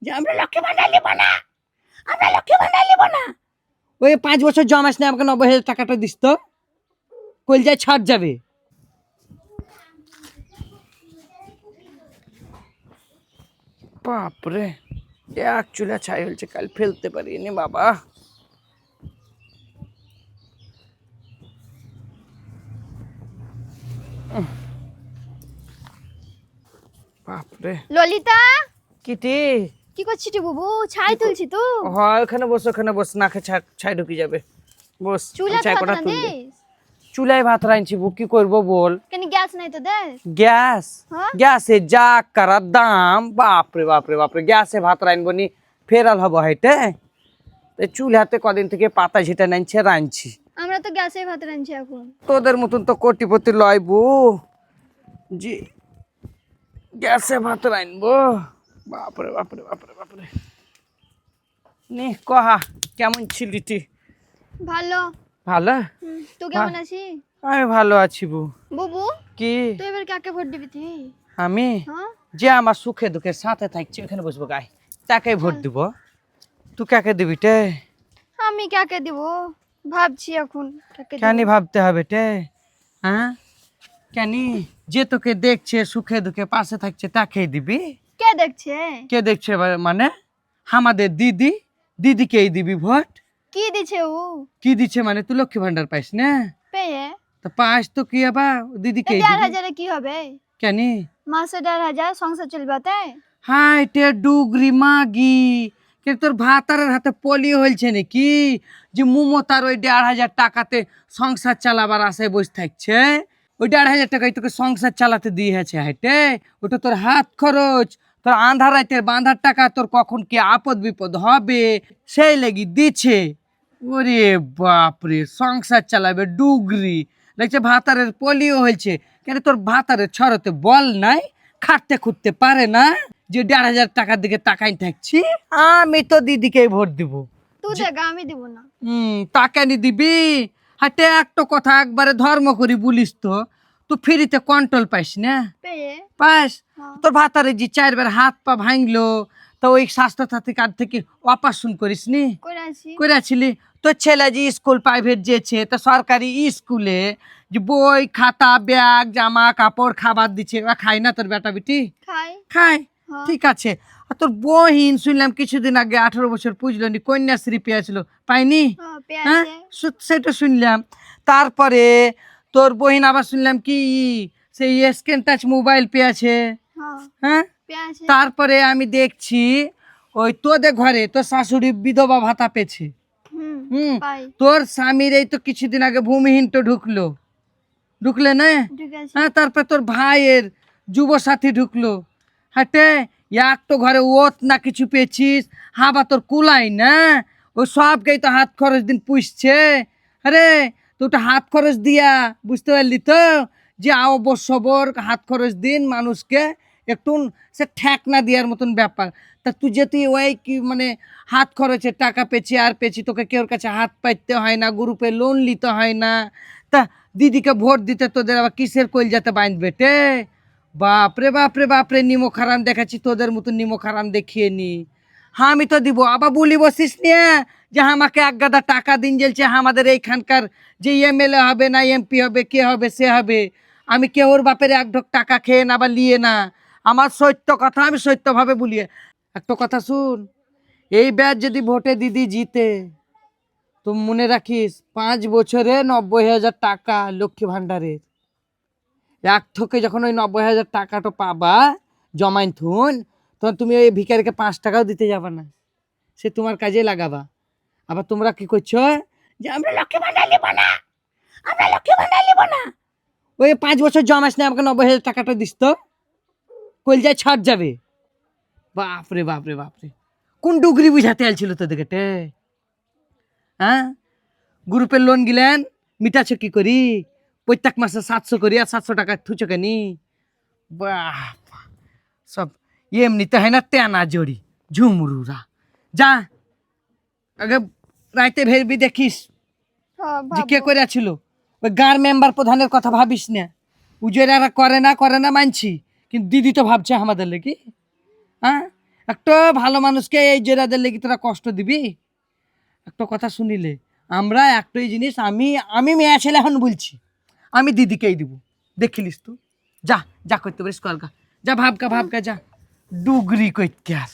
যে আমরা লক্ষ্মী ভান্ডার নেব না, আমরা লক্ষ্মী ভান্ডার নেব না। ওই 5 বছর জমাস না, আমাকে 90,000 টাকাটা দিস তো, কলজায় ছাড় যাবে। বাপরে, এক চুলা ছাই হয়েছে, কাল ফেলতে পারিনি বাবা। বাপরে ললিতা, কিটি কি করছিস বুবু? ছাই তুলছি তো। হ্যাঁ, ওখানে বস, ওখানে বস, নাকে ছাই ঢুকে যাবে। বস, চুলা ছাই ভাত কটা তুলবে। রাঁধিস? চুলায় ভাত রাঁধছি, কি করবো বল। কেন গ্যাস নাই তো দেখ? গ্যাস, হ্যাঁ? গ্যাসে যা করার দাম, বাপরে বাপরে বাপরে, গ্যাসে ভাত রাঁধবো নি ফেরাল হবো হেঁটে। চুলাতে কদিন থেকে পাতা ঝিটা নাইছে রাঁধছি। আমরা তো গ্যাসে ভাত রাঁধছি এখন। তোদের মতন তো কোটিপতি লয়বু জি গ্যাসে ভাত রাঁধবো। বাপরে বাপরে বাপরে বাপরে। নে কহা, কেমন ছিলি তুই? ভালো। ভালো? তুই কেমন আছিস? আমি ভালো আছি বু। বুবু, কি? তুই এবার কাকে ভোট দিবি তুই? আমি হ্যাঁ? যে আমার সুখে দুঃখে সাথে থাকছি, ওখানে বসবো গায়ে, তাকে ভোট দিব। তুই কাকে দিবি টে? আমি কাকে দিব ভাবছি এখন। কাকে দিব? কেন ভাবতে হবে টে? হ্যাঁ, কেন? যে তোকে দেখছে সুখে দুঃখে পাশে থাকছে তাকেই দিবি? কে দেখছে? কে দেখছে মানে? আমাদের দিদি, দিদিকেই দিবি ভোট? কি দিছে ও? কি দিচ্ছে মানে? তুই লক্ষ্মী ভান্ডার পাইস না? পেয়ে তো পাস তো কি আবার দিদিকেই দিবি? 1,500 কি হবে? কেন? মাসে 1,500 সংসার চলবে তাই? হাই টে ডুগরি মাগি, কিন্তু তোর ভাতারের হাতে পোলিও হয়েছে নাকি যে মমতার ওই 1,500 টাকাতে সংসার চালাবার আশায় বসে থাকছে? ওই 1,500 টাকায় তোকে সংসার চালাতে দিয়েছে হাইটে, ওটা তোর হাত খরচ। তোর আন্ধার রাতের বাঁধার টাকা তোর কখন কি আপদ বিপদ হবে সেই লাগি দিচ্ছে। ওরে বাপরে, সংসার চালাবে ডুগরি, দেখছে ভাতারের পোলিও হয়েছে। কেন তোর ভাতারের ছড়তে বল নাই, খাটতে খুঁটতে পারে না যে 1,500 টাকার দিকে তাকাই থাকছি? আমি তো দিদিকেই ভোট দিব। তুই দেখ, আমি দিব না। তাকে নি দিবি? হাতে একটা কথা একবারে ধর্ম করি বলিস তো, তুই ফ্রিতে কন্ট্রোল পাইস না? পেয়ে পাস? হ্যাঁ। তোর ভাতারে যে 4 বার হাত পা ভাঙলো, তো ওই স্বাস্থ্য সাথী কার্ড থেকে অপারেশন করিস নি? করে আছি। করেছিলি? তোর ছেলে যে স্কুল প্রাইভেট যেছে, তা সরকারি স্কুলে যে বই খাতা ব্যাগ জামা কাপড় খাবার দিচ্ছে, ওরা খায় না তোর বেটা বেটি? খাই। খায়, হ্যাঁ। ঠিক আছে। আর তোর বহিন শুনলাম কিছুদিন আগে 18 বছর পুজলো নি, কন্যাশ্রী পেয়েছিল, পাইনি? পেয়ে হ্যাঁ, আছে। সেটা শুনলাম। তারপরে তোর বহিন আবার শুনলাম কি সেই স্ক্রিন টাচ মোবাইল পেয়েছে। হ্যাঁ, হ্যাঁ, পেয়ে আছে। তারপরে আমি দেখছি ওই তোদের ঘরে তোর শাশুড়ি বিধবা ভাতা পেয়েছে। হুম, পাই। তোর স্বামীর এই তো কিছুদিন আগে ভূমিহীন তো ঢুকলে না? ঠিক আছে। হ্যাঁ, তারপর তোর ভাইয়ের যুব সাথী ঢুকলো। হাটে এক তো ঘরে ওত না কিছু পেয়েছিস, হাবা তোর কুলাই না, ও সবকেই তো হাত খরচ দিন পুষছে। আরে তো ওটা হাত খরচ দিয়া, বুঝতে পারলি তো, যে অবশ্যবর হাত খরচ দিন মানুষকে একটু সে ঠেক না দেওয়ার মতন ব্যাপার। তা তুই যে তুই ওই কি মানে হাত খরচের টাকা পেয়েছি আর পেয়েছি, তোকে কেউর কাছে হাত পাইতে হয় না, গ্রুপে লোন নিতে হয় না। তা দিদিকে ভোট দিতে তোদের আবার কিসের কইলজাতে বাঁধবে টে? বাপরে বাপরে বাপরে, নিমক হারাম দেখাচ্ছি, তোদের মতন নিমক হারাম দেখিয়ে নি। হ্যাঁ, আমি তো দিব। আবার বলি বসিস নিয়ে যে আমাকে এক গাদা টাকা দিন জ্বলছে, আমাদের এইখানকার যে এমএলএ হবে না এমপি হবে, কে হবে সে হবে। আমি কেউর বাপের এক ঢোক টাকা খেয়ে না বা লিয়ে না। আমার সত্য কথা আমি সত্যভাবে বলিয়ে। একটা কথা শুন, এই ব্যাচ যদি ভোটে দিদি জিতে, তো মনে রাখিস 5 বছরে 90,000 টাকা লক্ষ্মী ভান্ডারের। এক থকে যখন ওই 90,000 টাকাটা পাবা জমাইন থুন, তখন তুমি ওই ভিখারিকে 5 টাকাও দিতে যাবা না, সে তোমার কাজে লাগাবা। আবার তোমরা কি করছো যে আমরা লক্ষ্মী ভান্ডার নেব না, আমরা লক্ষ্মী ভান্ডার নেব না। ওই 5 বছর জমাস না, আমাকে 90,000 টাকাটা দিস তো, কলজায় ছাড় যাবে। বাপরে বাপরে বাপরে, কোন ডুগরি বুঝাতে আলছিল তোদেরকে টে? হ্যাঁ, গ্রুপের লোন গিলেন মিটাছো কি করি? প্রত্যেক মাসে 700 করি, আর 700 টাকা থুচো কেনি? বাহ, সব এমনিতে হয় না, টেনা জড়ি ঝুমরুরা। যা আগে রাইতে ভেরবি দেখিস হ্যাঁ, যে কে ভাববো। করে ছিল। ওই গাঁর মেম্বার প্রধানের কথা ভাবিস না, উজেরা করে না মানছি, কিন্তু দিদি তো ভাবছে আমাদের লেগে। হ্যাঁ, একটা ভালো মানুষকে এই জেরাদের লেগে তোরা কষ্ট দিবি? একটা কথা শুনিলে আমরা একটাই জিনিস, আমি আমি মেয়ে ছেলে এখন বলছি, আমি দিদিকেই দিব। দেখিলিস তো, যা যা করতে পারিস কলকা, যা ভাবকা ভাবকা, যা ডুগরি কইতে আস।